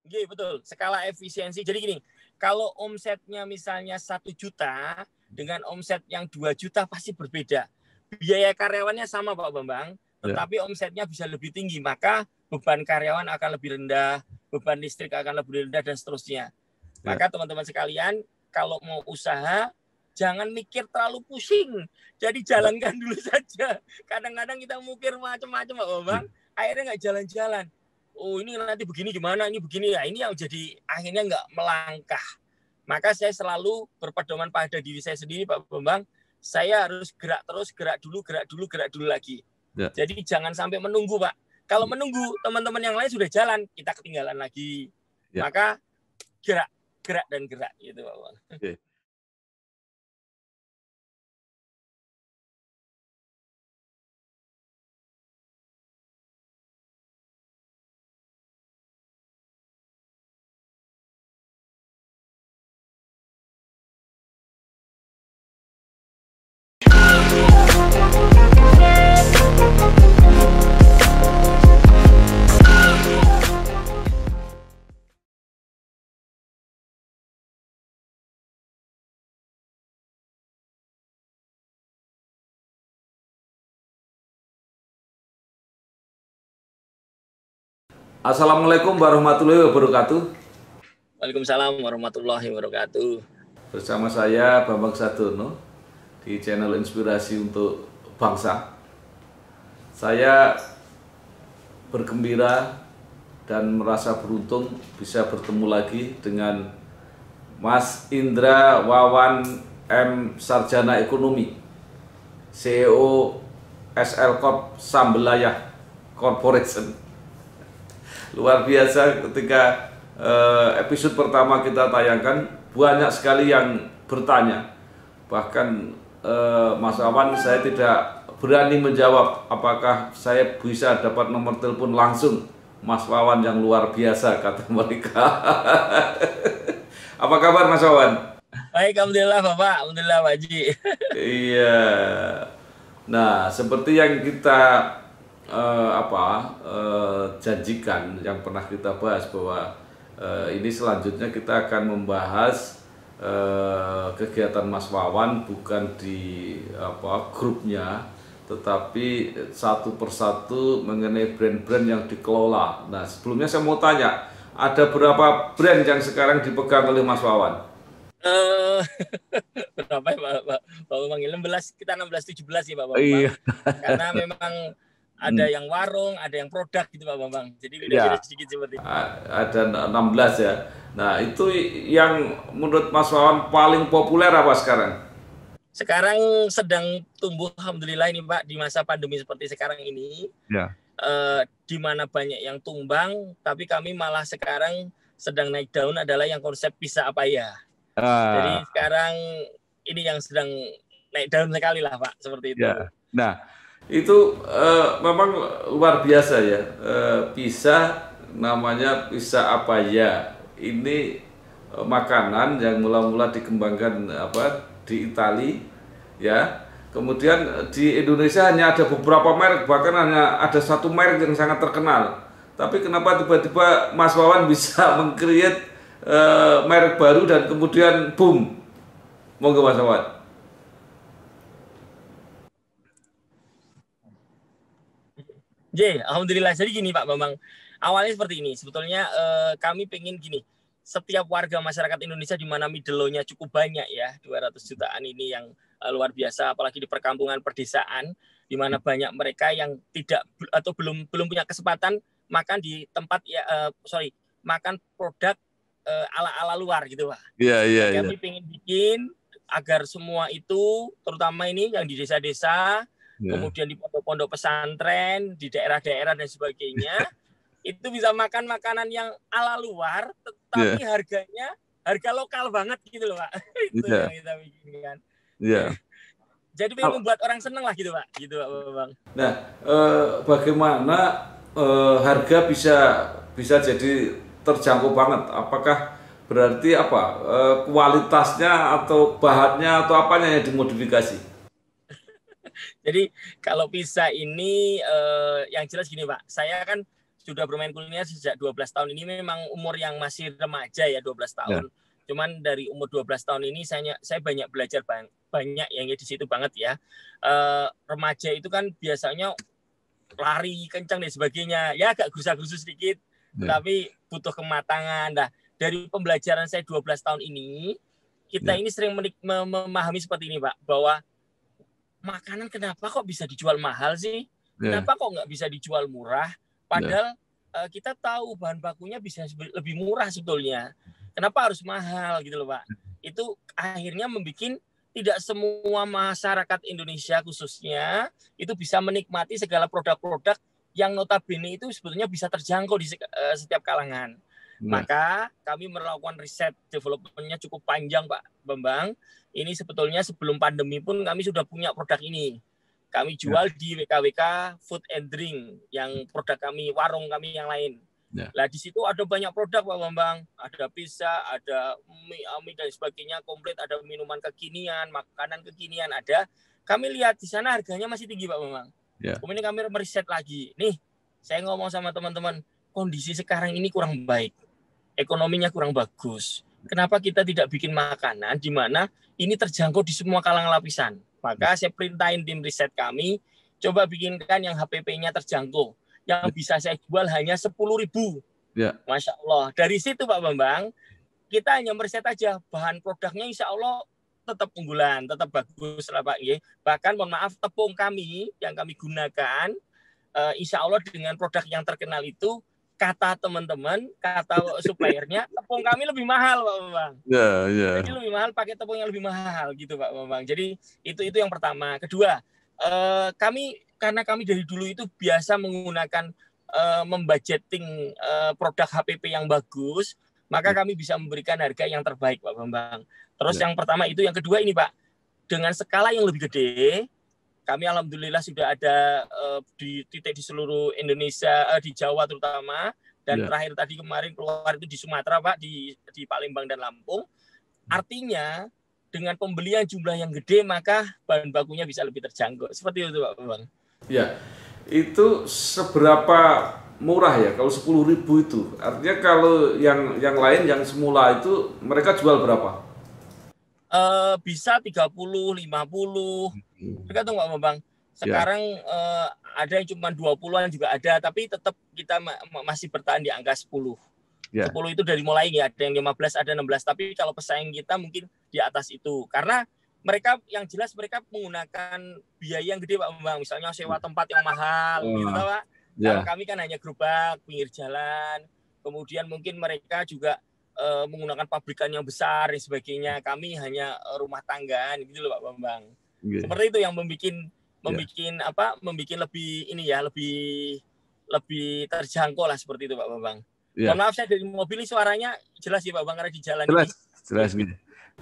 Iya, betul. Skala efisiensi. Jadi gini, kalau omsetnya misalnya 1 juta dengan omset yang 2 juta pasti berbeda. Biaya karyawannya sama Pak Bambang, tetapi omsetnya bisa lebih tinggi. Maka beban karyawan akan lebih rendah, beban listrik akan lebih rendah, dan seterusnya. Maka teman-teman sekalian, kalau mau usaha, jangan mikir terlalu pusing. Jadi jalankan dulu saja. Kadang-kadang kita mikir macam-macam Pak Bambang, akhirnya nggak jalan-jalan. Oh ini nanti begini gimana, ini begini ya, ini yang jadi akhirnya nggak melangkah. Maka saya selalu berpedoman pada diri saya sendiri Pak Bambang, saya harus gerak terus, gerak dulu lagi. Jadi jangan sampai menunggu Pak. Kalau menunggu teman-teman yang lain sudah jalan, kita ketinggalan lagi. Maka gerak gitu Pak Bambang. Assalamualaikum warahmatullahi wabarakatuh. Waalaikumsalam warahmatullahi wabarakatuh. Bersama saya Bambang Sadono di channel Inspirasi untuk Bangsa. Saya bergembira dan merasa beruntung bisa bertemu lagi dengan Mas Indra Wawan M. Sarjana Ekonomi, CEO SL Corp Sambelayah Corporation. Luar biasa, ketika episode pertama kita tayangkan, banyak sekali yang bertanya. Bahkan Mas Wawan, saya tidak berani menjawab apakah saya bisa dapat nomor telepon langsung Mas Wawan yang luar biasa, kata mereka. Apa kabar Mas Wawan? Baik, alhamdulillah Bapak, alhamdulillah Pak Haji. Iya. Nah, seperti yang kita janjikan, yang pernah kita bahas, bahwa ini selanjutnya kita akan membahas kegiatan Mas Wawan bukan di grupnya, tetapi satu persatu mengenai brand-brand yang dikelola. Nah, sebelumnya saya mau tanya, ada berapa brand yang sekarang dipegang oleh Mas Wawan? Berapa ya Pak Bambang? 16, kita 16-17 ya Pak Bambang. Iya. Karena memang ada yang warung, ada yang produk gitu Pak Bambang. Jadi beda-beda sedikit seperti itu. Ada 16 ya. Nah, itu yang menurut Mas Wawan paling populer apa sekarang? Sekarang sedang tumbuh alhamdulillah ini Pak, di masa pandemi seperti sekarang ini. Di mana banyak yang tumbang, tapi kami malah sekarang sedang naik daun adalah yang konsep bisa apa ya. Jadi sekarang ini yang sedang naik daun sekali lah Pak, seperti itu. Nah, itu memang luar biasa ya. Pisa, namanya Pisa apa ya. Ini makanan yang mula-mula dikembangkan di Itali ya. Kemudian di Indonesia hanya ada beberapa merek, bahkan hanya ada satu merek yang sangat terkenal. Tapi kenapa tiba-tiba Mas Wawan bisa meng-create merek baru dan kemudian boom? Monggo Mas Wawan. Alhamdulillah. Jadi gini Pak Bambang, awalnya seperti ini. Sebetulnya kami pengen gini, setiap warga masyarakat Indonesia di mana middle low-nya cukup banyak ya, 200 jutaan ini yang luar biasa, apalagi di perkampungan perdesaan, di mana banyak mereka yang tidak atau belum punya kesempatan makan di tempat makan produk ala luar gitu Pak. Kami pengen bikin agar semua itu, terutama ini yang di desa-desa, kemudian di pondok-pondok pesantren, di daerah-daerah dan sebagainya, itu bisa makan makanan yang ala luar, tetapi harganya harga lokal banget gitu loh Pak. Itu yang kita bikinkan. Jadi pengen membuat orang seneng lah gitu Pak, gitu Pak Bang. Nah, bagaimana harga bisa jadi terjangkau banget? Apakah berarti kualitasnya atau bahannya atau apanya yang dimodifikasi? Jadi kalau pizza ini yang jelas gini Pak, saya kan sudah bermain kuliner sejak 12 tahun ini. Memang umur yang masih remaja ya, 12 tahun. Cuman dari umur 12 tahun ini saya banyak belajar banyak yang di situ banget ya. Remaja itu kan biasanya lari kencang dan sebagainya. Ya agak gerusa-gerusu sedikit, tapi butuh kematangan. Nah, dari pembelajaran saya 12 tahun ini, kita ini sering memahami seperti ini, Pak, bahwa makanan kenapa kok bisa dijual mahal sih? Kenapa kok nggak bisa dijual murah? Padahal kita tahu bahan bakunya bisa lebih murah sebetulnya. Kenapa harus mahal gitu loh, Pak? Itu akhirnya membuat tidak semua masyarakat Indonesia khususnya itu bisa menikmati segala produk-produk yang notabene itu sebetulnya bisa terjangkau di setiap kalangan. Maka kami melakukan riset development-nya cukup panjang, Pak Bambang. Ini sebetulnya sebelum pandemi pun kami sudah punya produk ini. Kami jual di WKWK Food and Drink, yang produk kami, warung kami yang lain. Nah, di situ ada banyak produk, Pak Bambang. Ada pizza, ada mie dan sebagainya, komplit. Ada minuman kekinian, makanan kekinian ada. Kami lihat di sana harganya masih tinggi, Pak Bambang. Kemudian kami meriset lagi. Nih, saya ngomong sama teman-teman, kondisi sekarang ini kurang baik. Ekonominya kurang bagus. Kenapa kita tidak bikin makanan di mana ini terjangkau di semua kalangan lapisan? Maka saya perintahin tim riset kami, coba bikinkan yang HPP-nya terjangkau. Yang bisa saya jual hanya 10.000. Masya Allah. Dari situ Pak Bambang, kita hanya meriset aja. Bahan produknya insya Allah tetap unggulan, tetap bagus lah Pak. Bahkan mohon maaf, tepung kami yang kami gunakan, insya Allah dengan produk yang terkenal itu, kata teman-teman, kata suppliernya, tepung kami lebih mahal, Pak Bambang. Jadi lebih mahal, pakai tepung yang lebih mahal, gitu, Pak Bambang. Jadi itu yang pertama. Kedua, karena kami dari dulu itu biasa menggunakan membudgeting produk HPP yang bagus, maka kami bisa memberikan harga yang terbaik, Pak Bambang. Terus yang pertama itu, yang kedua ini, Pak, dengan skala yang lebih gede. Kami alhamdulillah sudah ada di titik di seluruh Indonesia, di Jawa terutama, dan terakhir tadi kemarin keluar itu di Sumatera, Pak, di Palembang dan Lampung. Artinya dengan pembelian jumlah yang gede, maka bahan bakunya bisa lebih terjangkau. Seperti itu, Pak Bambang. Ya, itu seberapa murah ya kalau 10.000 itu? Artinya kalau yang lain yang semula itu mereka jual berapa? Bisa 30, 50, tergantung Pak Bambang. Sekarang ada yang cuma 20-an juga ada, tapi tetap kita masih bertahan di angka 10. 10 itu dari mulai ya, ada yang 15, ada 16, tapi kalau pesaing kita mungkin di atas itu. Karena mereka yang jelas mereka menggunakan biaya yang gede Pak Bambang, misalnya sewa tempat yang mahal gitu Pak. Kalau kami kan hanya gerobak pinggir jalan. Kemudian mungkin mereka juga menggunakan pabrikan yang besar dan sebagainya. Kami hanya rumah tanggaan gitu loh Pak Bambang. Seperti itu yang membuat lebih ini ya, lebih terjangkau lah seperti itu Pak Bambang. Mohon maaf saya dari mobil ini suaranya jelas ya Pak Bambang, karena di jalan jelas gini.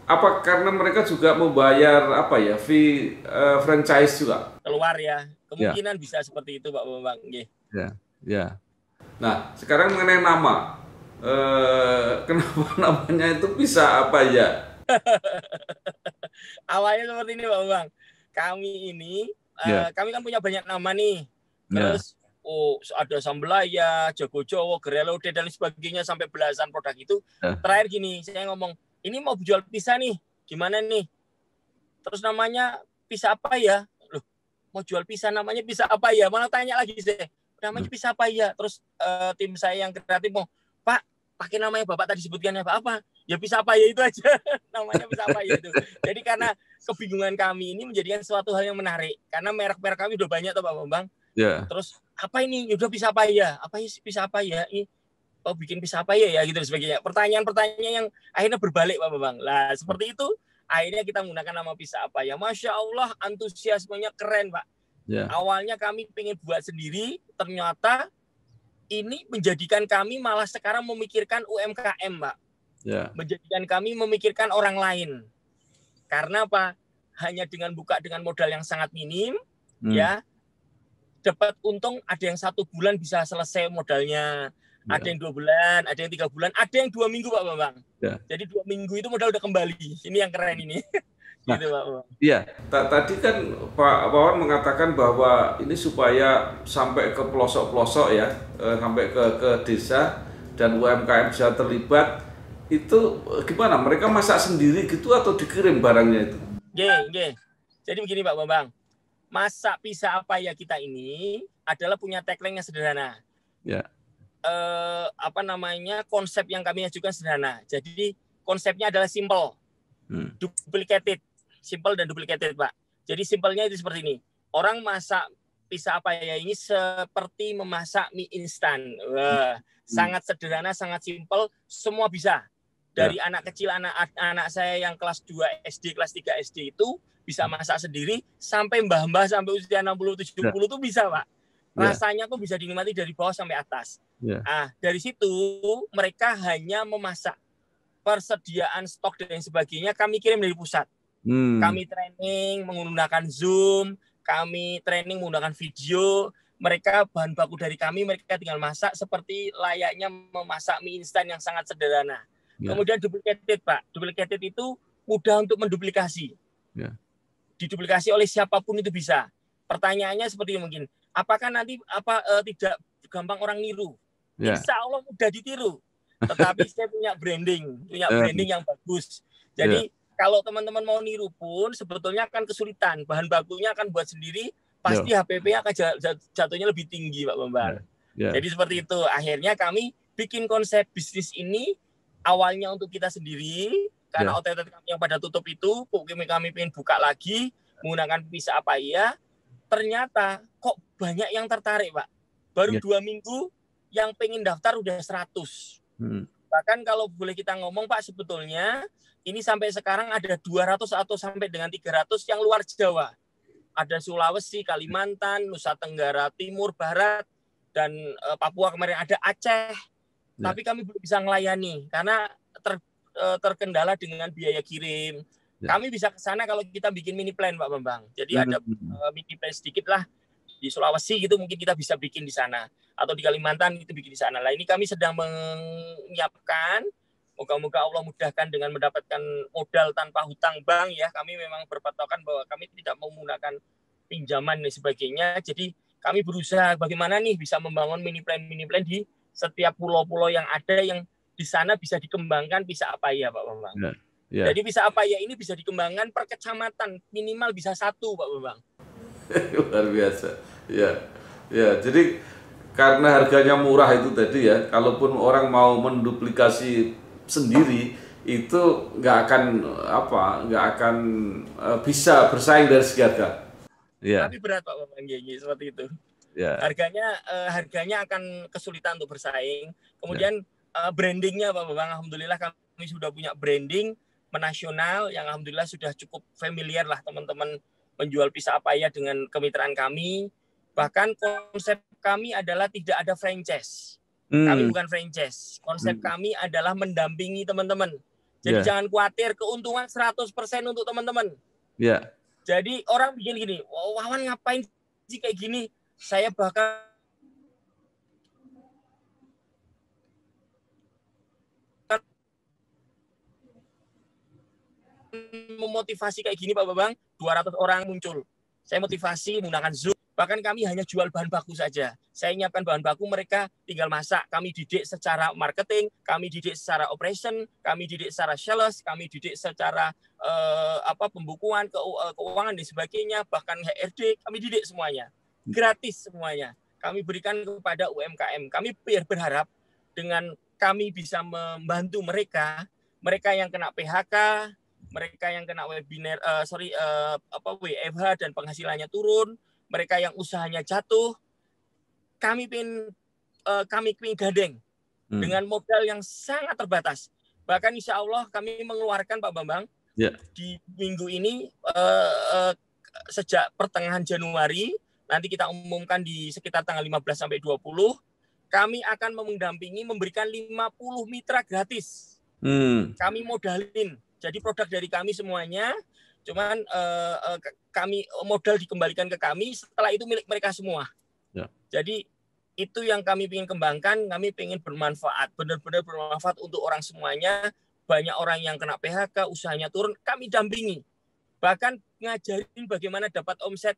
Apa karena mereka juga membayar fee franchise juga? Keluar ya. Kemungkinan bisa seperti itu Pak Bambang. Nah, sekarang mengenai nama. Kenapa namanya itu bisa apa ya? Awalnya seperti ini Pak Bambang. Kami ini kami kan punya banyak nama nih. Terus ada Sambelaya, Jago Jowo, Gerelode dan sebagainya sampai belasan produk itu. Terakhir gini, saya ngomong, ini mau jual pizza nih, gimana nih? Terus namanya pizza apa ya? Loh, mau jual pizza namanya pizza apa ya? Malah tanya lagi saya, namanya pizza apa ya? Terus tim saya yang kreatif mau, Pak, pakai nama yang Bapak tadi sebutkan apa? Ya pizza apa ya itu aja. Namanya pizza apa ya itu. Jadi karena kebingungan kami ini menjadikan suatu hal yang menarik. Karena merek-merek kami udah banyak tuh Pak Bambang. Terus apa ini? Udah pizza apa ya? Apa sih pizza apa ya? Oh bikin pizza apa ya gitu dan sebagainya. Pertanyaan-pertanyaan yang akhirnya berbalik Pak Bambang. Lah seperti itu akhirnya kita menggunakan nama pizza apa ya. Masya Allah antusiasmenya keren Pak. Awalnya kami pengen buat sendiri, ternyata ini menjadikan kami malah sekarang memikirkan UMKM, Pak. Menjadikan kami memikirkan orang lain. Karena apa? Hanya dengan buka dengan modal yang sangat minim, ya, dapat untung ada yang 1 bulan bisa selesai modalnya, ada yang 2 bulan, ada yang 3 bulan, ada yang 2 minggu, Pak Bambang. Jadi 2 minggu itu modal udah kembali. Ini yang keren ini. Nah, Gitu Pak Bambang. iya, tadi kan Pak Wawan mengatakan bahwa ini supaya sampai ke pelosok-pelosok ya, sampai ke desa dan UMKM bisa terlibat, itu gimana? Mereka masak sendiri gitu atau dikirim barangnya itu? Nggih. Jadi begini Pak Bambang, masak pisah apa ya kita ini adalah punya tagline yang sederhana. Ya. Apa namanya, konsep yang kami ajukan sederhana. Jadi konsepnya adalah simple, duplicated, simple dan duplicated Pak. Jadi simpelnya itu seperti ini. Orang masak pisah apa ya ini seperti memasak mie instan. Wah, sangat sederhana, sangat simple, semua bisa. Dari anak kecil, anak saya yang kelas 2 SD, kelas 3 SD itu bisa masak sendiri, sampai mbah-mbah sampai usia 60-70 itu bisa Pak. Rasanya tuh bisa dinikmati dari bawah sampai atas. Nah, dari situ mereka hanya memasak. Persediaan stok dan sebagainya kami kirim dari pusat. Kami training menggunakan Zoom, kami training menggunakan video. Mereka bahan baku dari kami, mereka tinggal masak seperti layaknya memasak mie instan yang sangat sederhana. Kemudian duplicated Pak. Duplicated itu mudah untuk menduplikasi. Diduplikasi oleh siapapun itu bisa. Pertanyaannya seperti mungkin, apakah nanti tidak gampang orang niru? Insya Allah mudah ditiru. Tetapi saya punya branding yang bagus. Jadi kalau teman-teman mau niru pun sebetulnya akan kesulitan. Bahan bakunya akan buat sendiri, pasti HPP akan jatuhnya lebih tinggi Pak Bambang. Jadi seperti itu. Akhirnya kami bikin konsep bisnis ini awalnya untuk kita sendiri, karena outlet kami yang pada tutup itu, kami pengen buka lagi menggunakan pisah apa ya. Ternyata kok banyak yang tertarik Pak. Baru 2 minggu yang pengen daftar udah 100. Bahkan kalau boleh kita ngomong Pak, sebetulnya ini sampai sekarang ada 200 atau sampai dengan 300 yang luar Jawa. Ada Sulawesi, Kalimantan, Nusa Tenggara Timur, Barat, dan Papua kemarin ada Aceh. Tapi kami belum bisa melayani karena terkendala dengan biaya kirim. Kami bisa ke sana kalau kita bikin mini plan Pak Bambang. Jadi ada mini plan sedikit lah di Sulawesi gitu, mungkin kita bisa bikin di sana, atau di Kalimantan itu bikin di sana. Lah ini kami sedang menyiapkan. Moga-moga Allah mudahkan dengan mendapatkan modal tanpa hutang bank ya. Kami memang berpatokan bahwa kami tidak mau menggunakan pinjaman dan sebagainya. Jadi kami berusaha bagaimana nih bisa membangun mini plan di setiap pulau-pulau yang ada, yang di sana bisa dikembangkan pisah apa ya Pak Bambang. Jadi pisah apa ya ini bisa dikembangkan per kecamatan, minimal bisa 1 Pak Bambang. Luar biasa. Ya, jadi karena harganya murah itu tadi ya, kalaupun orang mau menduplikasi sendiri itu nggak akan bisa bersaing dari segi harga. Tapi berat Pak Bambang, seperti itu. Harganya akan kesulitan untuk bersaing. Kemudian brandingnya Pak Bambang, alhamdulillah kami sudah punya branding menasional yang alhamdulillah sudah cukup familiar lah teman-teman menjual pisah apa ya dengan kemitraan kami. Bahkan konsep kami adalah tidak ada franchise. Kami bukan franchise. Konsep kami adalah mendampingi teman-teman. Jadi jangan khawatir, keuntungan 100% untuk teman-teman. Jadi orang bikin gini, Wawan ngapain sih kayak gini? Saya bahkan memotivasi kayak gini Pak Bambang, 200 orang muncul. Saya motivasi menggunakan Zoom. Bahkan kami hanya jual bahan baku saja. Saya nyiapkan bahan baku, mereka tinggal masak. Kami didik secara marketing, kami didik secara operation, kami didik secara sales, kami didik secara pembukuan, keuangan dan sebagainya, bahkan HRD, kami didik semuanya. Gratis semuanya. Kami berikan kepada UMKM. Kami berharap dengan kami bisa membantu mereka yang kena PHK, mereka yang kena webinar, WFH dan penghasilannya turun, mereka yang usahanya jatuh, kami pengen gandeng dengan modal yang sangat terbatas. Bahkan insya Allah kami mengeluarkan Pak Bambang di minggu ini sejak pertengahan Januari, nanti kita umumkan di sekitar tanggal 15 sampai 20, kami akan mendampingi memberikan 50 mitra gratis. Kami modalin. Jadi produk dari kami semuanya, cuman kami modal dikembalikan ke kami, setelah itu milik mereka semua. Jadi itu yang kami ingin kembangkan, kami ingin bermanfaat, benar-benar bermanfaat untuk orang semuanya. Banyak orang yang kena PHK, usahanya turun, kami dampingi. bahkan ngajarin bagaimana dapat omset,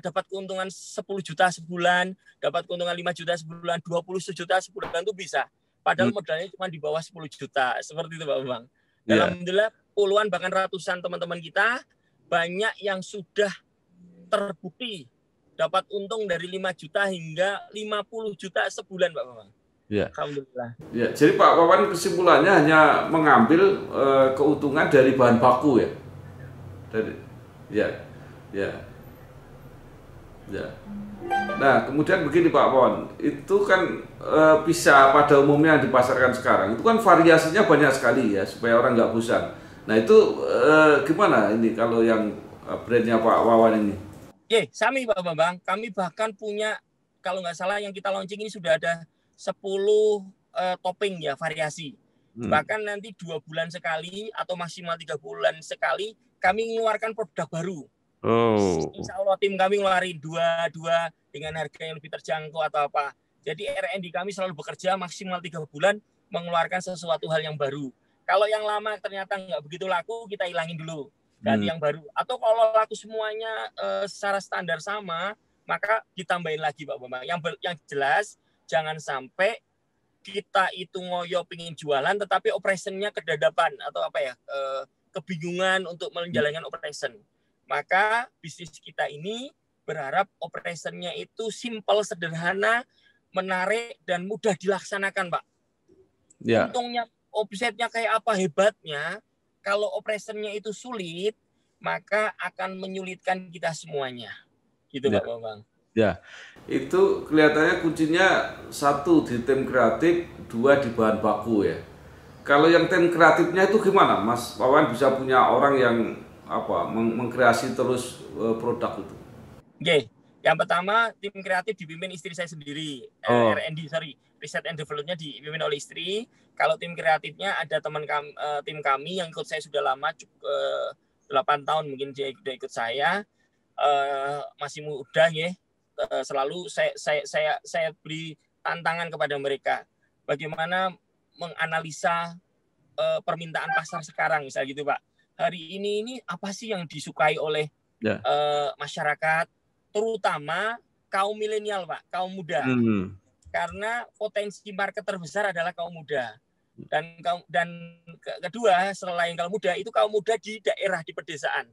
dapat keuntungan 10 juta sebulan, dapat keuntungan 5 juta sebulan, 20 juta sebulan itu bisa. Padahal modalnya cuma di bawah 10 juta. Seperti itu Pak Bambang. Alhamdulillah puluhan bahkan ratusan teman-teman kita banyak yang sudah terbukti dapat untung dari 5 juta hingga 50 juta sebulan Pak Bambang. Ya. Alhamdulillah. Ya, jadi Pak Wawan kesimpulannya hanya mengambil keuntungan dari bahan baku ya. Dari ya. Nah, kemudian begini Pak Wawan, itu kan bisa pada umumnya yang dipasarkan sekarang itu kan variasinya banyak sekali ya supaya orang nggak bosan. Nah itu gimana ini kalau yang brandnya Pak Wawan ini? Sami Pak Bambang, kami bahkan punya kalau nggak salah yang kita launching ini sudah ada 10 topping ya variasi. Bahkan nanti 2 bulan sekali atau maksimal 3 bulan sekali kami mengeluarkan produk baru. Insya Allah tim kami ngeluarin dua dengan harga yang lebih terjangkau atau apa. Jadi R&D kami selalu bekerja maksimal 3 bulan mengeluarkan sesuatu hal yang baru. Kalau yang lama ternyata nggak begitu laku, kita hilangin dulu, ganti yang baru. Atau kalau laku semuanya secara standar sama, maka ditambahin lagi Pak Bambang. Yang jelas jangan sampai kita itu ngoyo pingin jualan, tetapi operationnya kedadapan atau apa ya, kebingungan untuk menjalankan operation. Maka bisnis kita ini berharap operationnya itu simple, sederhana, menarik, dan mudah dilaksanakan, Pak. Ya. Untungnya, omsetnya kayak apa hebatnya, kalau operationnya itu sulit, maka akan menyulitkan kita semuanya. Gitu, ya. Pak Bambang. Ya, itu kelihatannya kuncinya 1 di tim kreatif, 2 di bahan baku ya. Kalau yang tim kreatifnya itu gimana, Mas Wawan bisa punya orang yang mengkreasi terus produk itu? Yang pertama tim kreatif dipimpin istri saya sendiri, Research and Development-nya dipimpin oleh istri. Kalau tim kreatifnya ada tim kami yang ikut saya sudah lama, 8 tahun mungkin dia sudah ikut saya, masih muda ya. Selalu saya beri tantangan kepada mereka, bagaimana menganalisa permintaan pasar sekarang, misalnya gitu Pak. Hari ini apa sih yang disukai oleh masyarakat, terutama kaum milenial Pak, kaum muda. Karena potensi market terbesar adalah kaum muda. Dan kedua selain kaum muda, itu kaum muda di daerah, di pedesaan.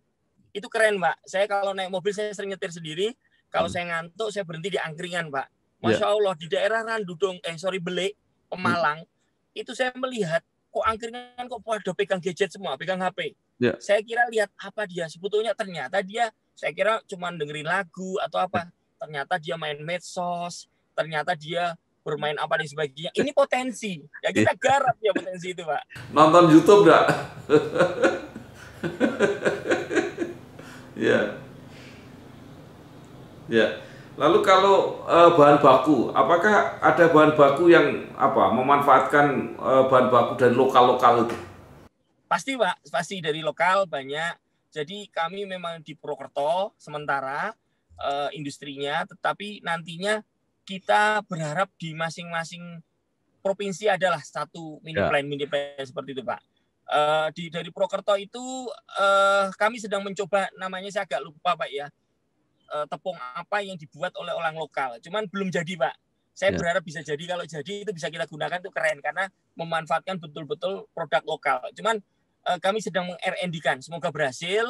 Itu keren Pak. Saya kalau naik mobil saya sering nyetir sendiri. Kalau saya ngantuk saya berhenti di angkringan Pak. Masya Allah di daerah Randudong, Belik, Pemalang, itu saya melihat kok angkringan kok pada pegang gadget semua, pegang HP. Saya kira lihat apa dia, sebetulnya ternyata dia, saya kira cuma dengerin lagu atau apa, ternyata dia main medsos, ternyata dia bermain apa dan sebagainya. Ini potensi, ya kita garap ya potensi itu Pak. Nonton YouTube enggak? Ya. Lalu kalau bahan baku, apakah ada bahan baku yang memanfaatkan bahan baku dari lokal-lokal itu? Pasti Pak, pasti dari lokal banyak. Jadi kami memang di Purwokerto sementara industrinya, tetapi nantinya kita berharap di masing-masing provinsi adalah satu mini plan seperti itu Pak. Dari Purwokerto itu kami sedang mencoba, namanya saya agak lupa Pak ya, tepung apa yang dibuat oleh orang lokal. Cuman belum jadi Pak. Saya berharap bisa jadi, kalau jadi itu bisa kita gunakan, itu keren karena memanfaatkan betul-betul produk lokal. Cuman kami sedang meng-R&D-kan, semoga berhasil.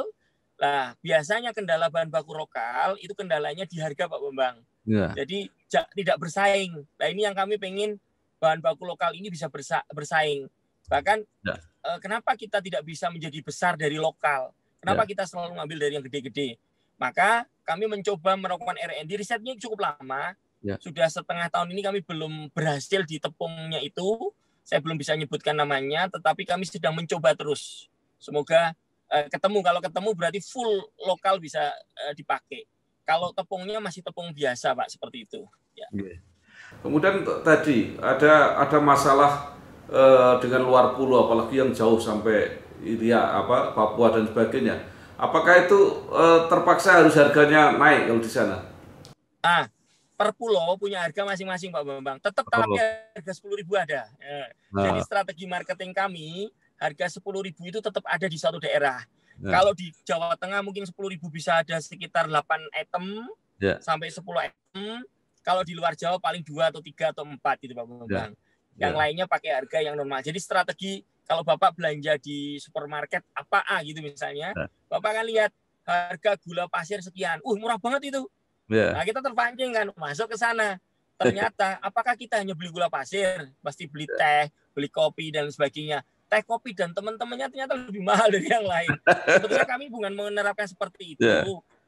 Nah, biasanya kendala bahan baku lokal itu kendalanya di harga Pak Bambang. Jadi tidak bersaing. Nah, ini yang kami pengen bahan baku lokal ini bisa bersaing. Bahkan kenapa kita tidak bisa menjadi besar dari lokal? Kenapa kita selalu ngambil dari yang gede-gede? Maka kami mencoba melakukan R&D, risetnya cukup lama. Sudah setengah tahun ini kami belum berhasil di tepungnya itu. Saya belum bisa menyebutkan namanya, tetapi kami sedang mencoba terus. Semoga ketemu. Kalau ketemu berarti full lokal bisa dipakai. Kalau tepungnya masih tepung biasa, Pak, seperti itu. Ya. Kemudian tadi ada masalah dengan luar pulau, apalagi yang jauh sampai Papua dan sebagainya. Apakah itu terpaksa harus harganya naik kalau di sana? Per pulau punya harga masing-masing Pak Bambang. Tetap tapi harga 10.000 ada. Jadi strategi marketing kami, harga 10.000 itu tetap ada di suatu daerah. Kalau di Jawa Tengah mungkin 10.000 bisa ada sekitar 8 item sampai 10 item. Kalau di luar Jawa paling 2 atau 3 atau 4 gitu Pak Bambang. Yang lainnya pakai harga yang normal. Jadi strategi kalau Bapak belanja di supermarket apa gitu misalnya, Bapak kan lihat harga gula pasir sekian. Murah banget itu. Nah, kita terpancing kan masuk ke sana. Ternyata apakah kita hanya beli gula pasir, pasti beli teh, beli kopi dan sebagainya. Teh, kopi dan teman-temannya ternyata lebih mahal dari yang lain. Sebetulnya kami bukan menerapkan seperti itu.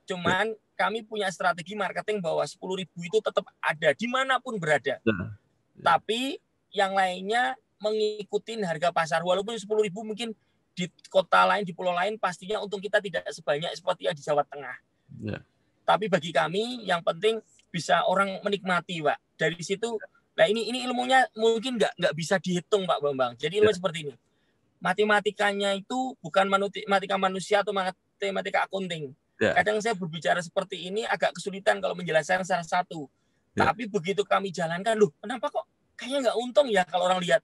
Cuman kami punya strategi marketing bahwa 10.000 itu tetap ada dimanapun berada. Tapi yang lainnya mengikuti harga pasar. Walaupun 10.000 mungkin di kota lain, di pulau lain pastinya untung kita tidak sebanyak seperti yang di Jawa Tengah. Tapi bagi kami yang penting bisa orang menikmati, Pak. Dari situ, nah ini ilmunya mungkin nggak bisa dihitung, Pak Bambang. Jadi ilmu seperti ini. Matematikanya itu bukan matematika manusia atau matematika akunting. Kadang saya berbicara seperti ini agak kesulitan kalau menjelaskan salah satu. Tapi begitu kami jalankan, loh kenapa kok kayaknya nggak untung ya kalau orang lihat.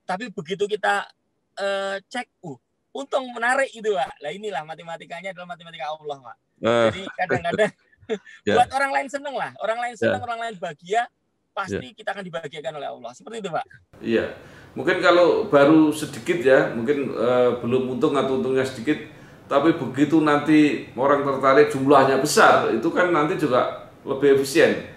Tapi begitu kita cek, untung menarik itu, Pak. Nah inilah matematikanya adalah matematika Allah, Pak. Jadi kadang-kadang buat orang lain seneng lah. Orang lain seneng, orang lain bahagia, pasti kita akan dibahagiakan oleh Allah. Seperti itu, Pak. Iya. Mungkin kalau baru sedikit ya, mungkin belum untung atau untungnya sedikit, tapi begitu nanti orang tertarik jumlahnya besar, itu kan nanti juga lebih efisien.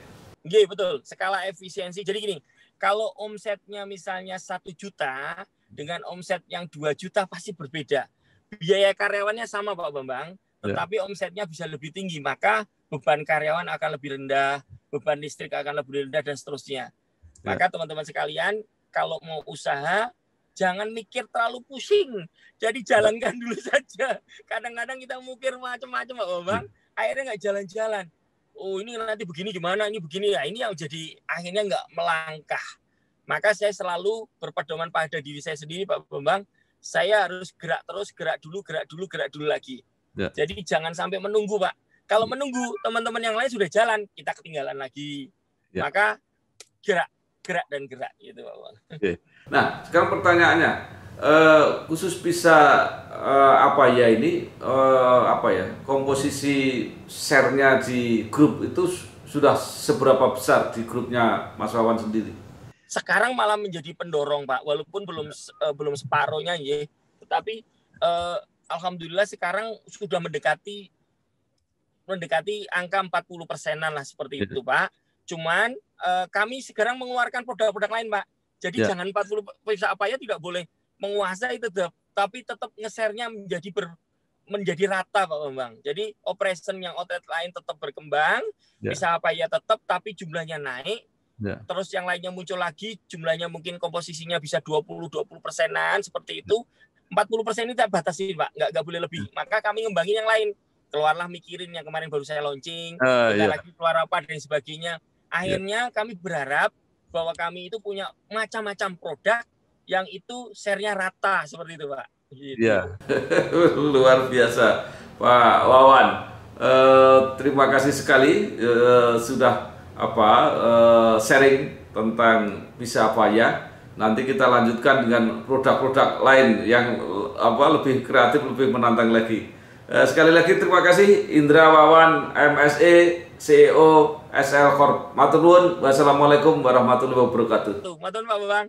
Iya, betul. Skala efisiensi. Jadi gini, kalau omsetnya misalnya 1 juta dengan omset yang 2 juta pasti berbeda. Biaya karyawannya sama, Pak Bambang, tetapi omsetnya bisa lebih tinggi, maka beban karyawan akan lebih rendah, beban listrik akan lebih rendah, dan seterusnya. Maka teman-teman sekalian, kalau mau usaha, jangan mikir terlalu pusing. Jadi jalankan dulu saja. Kadang-kadang kita mikir macam-macam, Pak Bambang, akhirnya nggak jalan-jalan. Ini nanti begini gimana, ini begini. Ya, ini yang jadi akhirnya nggak melangkah. Maka saya selalu berpedoman pada diri saya sendiri, Pak Bambang. Saya harus gerak terus, gerak dulu lagi. Jadi jangan sampai menunggu, Pak. Kalau menunggu, teman-teman yang lain sudah jalan, kita ketinggalan lagi. Maka gerak gitu, Pak Bambang. Nah, sekarang pertanyaannya, khusus bisa komposisi share-nya di grup itu sudah seberapa besar di grupnya Mas Wawan sendiri? Sekarang malah menjadi pendorong, Pak, walaupun belum separohnya ya, tetapi alhamdulillah sekarang sudah mendekati angka 40%-an lah seperti itu, Pak. Cuman kami sekarang mengeluarkan produk-produk lain, Pak. Jadi jangan 40 apa ya, tidak boleh menguasai tetap, tapi tetap nge-share-nya menjadi rata, Pak Bambang. Jadi operation yang outlet lain tetap berkembang, bisa apa ya tetap, tapi jumlahnya naik. Terus yang lainnya muncul lagi, jumlahnya mungkin komposisinya bisa 20%-an seperti itu. 40% ini tidak batasi, Pak, nggak boleh lebih. Maka kami ngembangin yang lain. Keluarlah mikirin yang kemarin baru saya launching, lagi keluar apa dan sebagainya. Akhirnya kami berharap bahwa kami itu punya macam-macam produk yang itu share-nya rata seperti itu, Pak. Gitu. Luar biasa, Pak Wawan. Terima kasih sekali sudah sharing tentang Bisa Apa Ya. Nanti kita lanjutkan dengan produk-produk lain yang lebih kreatif, lebih menantang lagi. Sekali lagi terima kasih Indra Wawan, MSE, CEO SL Corp. Matur nuwun. Wassalamualaikum warahmatullahi wabarakatuh. Matur nuwun, Pak Bambang.